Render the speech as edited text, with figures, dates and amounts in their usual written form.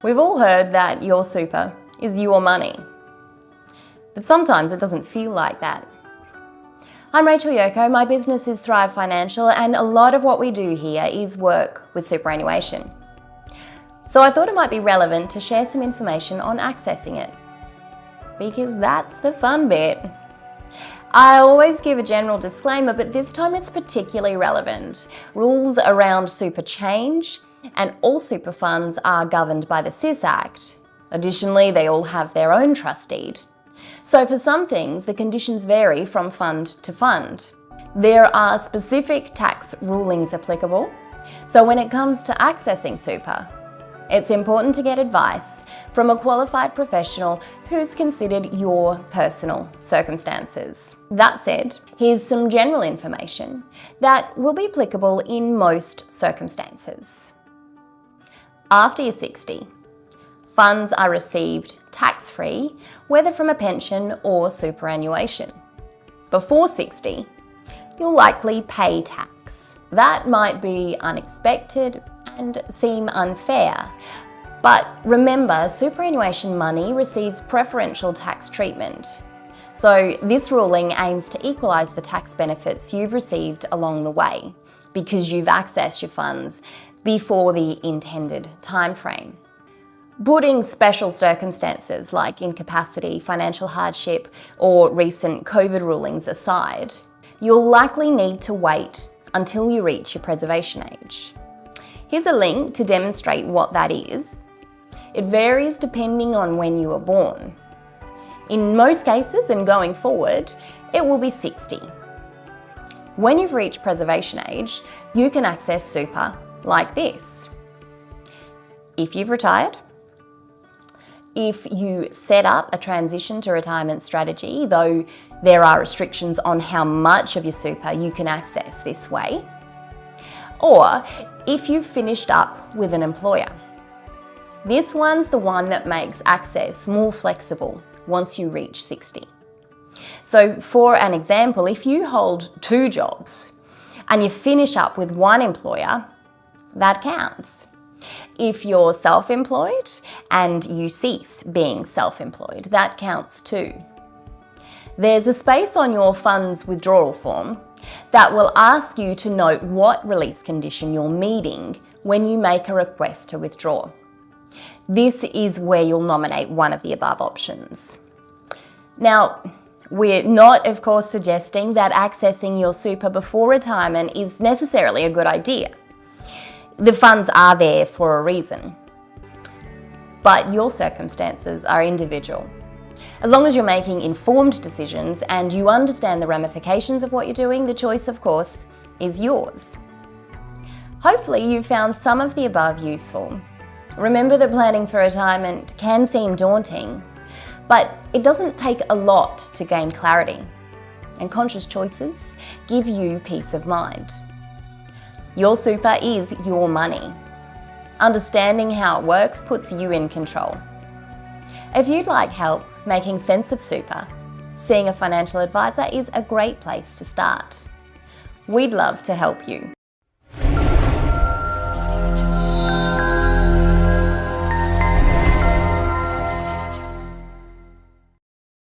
We've all heard that your super is your money, but sometimes it doesn't feel like that. I'm Rachel Yoko, my business is Thrive Financial, and a lot of what we do here is work with superannuation. So I thought it might be relevant to share some information on accessing it, because that's the fun bit. I always give a general disclaimer, but this time it's particularly relevant. Rules around super change, and all super funds are governed by the SIS Act. Additionally, they all have their own trust deed. So for some things, the conditions vary from fund to fund. There are specific tax rulings applicable, so when it comes to accessing super, it's important to get advice from a qualified professional who's considered your personal circumstances. That said, here's some general information that will be applicable in most circumstances. After you're 60, funds are received tax-free, whether from a pension or superannuation. Before 60, you'll likely pay tax. That might be unexpected and seem unfair, but remember, superannuation money receives preferential tax treatment. So this ruling aims to equalise the tax benefits you've received along the way because you've accessed your funds before the intended timeframe. Putting special circumstances like incapacity, financial hardship, or recent COVID rulings aside, you'll likely need to wait until you reach your preservation age. Here's a link to demonstrate what that is. It varies depending on when you were born. In most cases, and going forward, it will be 60. When you've reached preservation age, you can access super like this. If you've retired, if you set up a transition to retirement strategy, though there are restrictions on how much of your super you can access this way, or if you've finished up with an employer. This one's the one that makes access more flexible once you reach 60. So for an example, if you hold 2 jobs and you finish up with one employer, that counts. If you're self-employed and you cease being self-employed, that counts too. There's a space on your fund's withdrawal form that will ask you to note what release condition you're meeting when you make a request to withdraw. This is where you'll nominate one of the above options. Now, we're not, of course, suggesting that accessing your super before retirement is necessarily a good idea. The funds are there for a reason, but your circumstances are individual. As long as you're making informed decisions and you understand the ramifications of what you're doing, the choice, of course, is yours. Hopefully you found some of the above useful. Remember that planning for retirement can seem daunting, but it doesn't take a lot to gain clarity, and conscious choices give you peace of mind. Your super is your money. Understanding how it works puts you in control. If you'd like help making sense of super, seeing a financial advisor is a great place to start. We'd love to help you.